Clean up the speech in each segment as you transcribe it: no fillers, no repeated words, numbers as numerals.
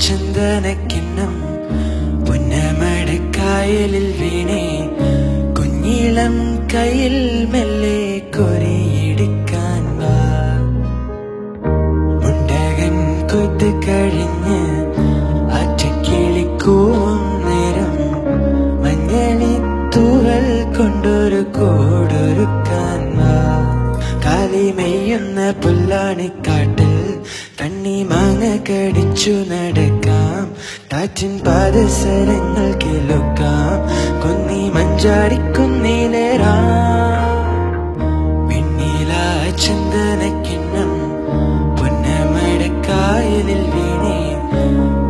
ചന്ദനക്കിണ്ണം പുന്നമടക്കായലിൽ വീണേ കുഞ്ഞിളം കയ്യിൽ മെല്ലെ കൊരിയെടുക്കാൻ വാ. മുണ്ടകൻ കൊയ്ത്ത് കഴിഞ്ഞ് ആറ്റക്കിളിക്കൂവും നേരം മഞ്ഞണി തൂവൽ കൊണ്ടൊരു കൂടൊരുക്കാൻ വാ. കാലിമെയ്യുന്ന പുല്ലാണിക്കാട്ടിൽ കണ്ണി മാങ്ങ കടിച്ചു നടക്കാം. കാറ്റിൻ പാദസരങ്ങൾ കേൾക്കാം. കൊന്നി മഞ്ചാടിക്കുന്നിലേറാം. പിന്നില ചന്ദനക്കിണ്ണം പുന്നമടക്കായലിൽ വീണേ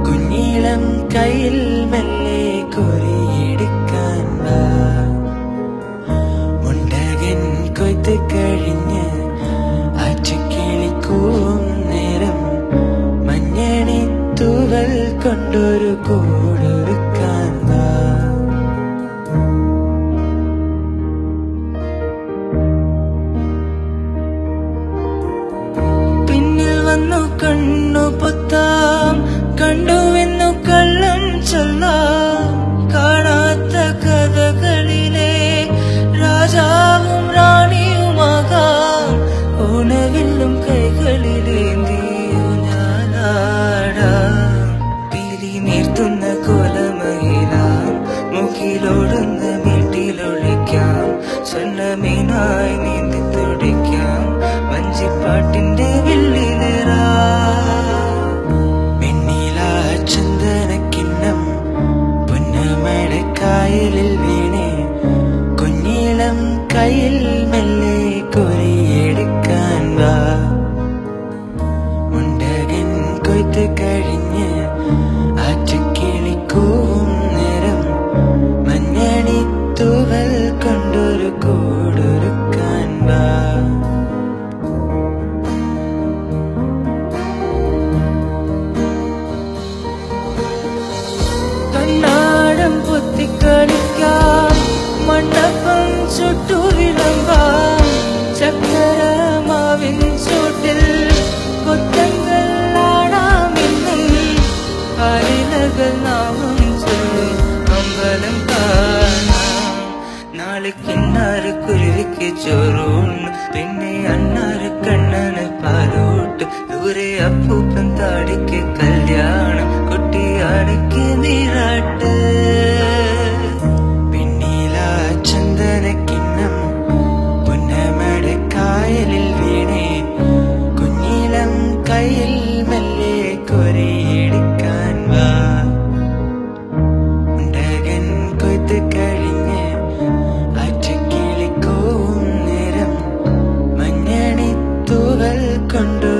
കുഞ്ഞിളം കയ്യിൽ മെല്ലെ കൊരിയെടുക്കാൻ വാ. മുണ്ടകൻ കൊയ്ത്ത് കഴിഞ്ഞ് ആറ്റക്കിളിക്കൂവും നേരം മഞ്ഞണി തൂവൽ കൊണ്ടൊരു കൂടൊരുക്കാൻ വാ. പിന്നിൽ വന്നു കണ്ണു പൊത്താം, കണ്ടുവെന്നു കള്ളം ചൊല്ലാം. കാണാത്ത കഥകളിലെ രാജാവും റാണിയുമാകാം. ഓണവില്ലും കൈകളിലേന്തിയോ ഞാനാടാം. പീലി നീർത്തുന്ന കോലമയിലാം, മുക്കിലോടുന്ന വീട്ടിലൊളിക്കാം. സ്വർണ്ണമീനായി നീന്തി തുടിക്കാം, വഞ്ചിപ്പാട്ടിന്റെ വില്ലിലേറാം. വെണ്ണില ചന്ദനക്കിണ്ണം പുന്നമടക്കായലിൽ വീണേ കുഞ്ഞിളം കയ്യിൽ മെല്ലെ കൊരിയെടുക്കാൻ വാ. മുണ്ടകൻ കൊയ്ത്ത് കഴിഞ്ഞ് ആറ്റക്കിളിക്കൂവും നേരം മഞ്ഞണി തൂവൽ കൊണ്ടൊരു കൂടൊരുക്കാൻ വാ. കണ്ണാടം പൊത്തിക്കളിക്കാം, മണ്ഡപം ചുട്ടു വിളമ്പാം. ചക്കരമാവിൻ ചൂട്ടിൽ കൊത്തങ്ങൾ ആടാമെന്നും കാലിലകൾ നാമം ചൊല്ലും അമ്പലം കാണാം. നാളെ കിണ്ണാറ് കുരുവിക്ക് ചോറൂണ്, പിന്നെ അണ്ണാറ് കണ്ണന് പാലോട്ട്. ദൂരെ അപ്പൂപ്പൻ താടിക്ക് കല്യാണം, കുട്ടിയാടിക്ക് നീരാട്ട്. പിന്നില ചന്ദനക്കിണ്ണം പുന്നമടക്കായലിൽ വീണേ കുഞ്ഞിളം കയ്യിൽ മെല്ലെ കൊരിയെടുക്കാൻ വാ. മുണ്ടകൻ കൊയ്ത്ത് കഴിഞ്ഞ് ആറ്റക്കിളിക്കൂവും നേരം മഞ്ഞണി തൂവൽ കൊണ്ട്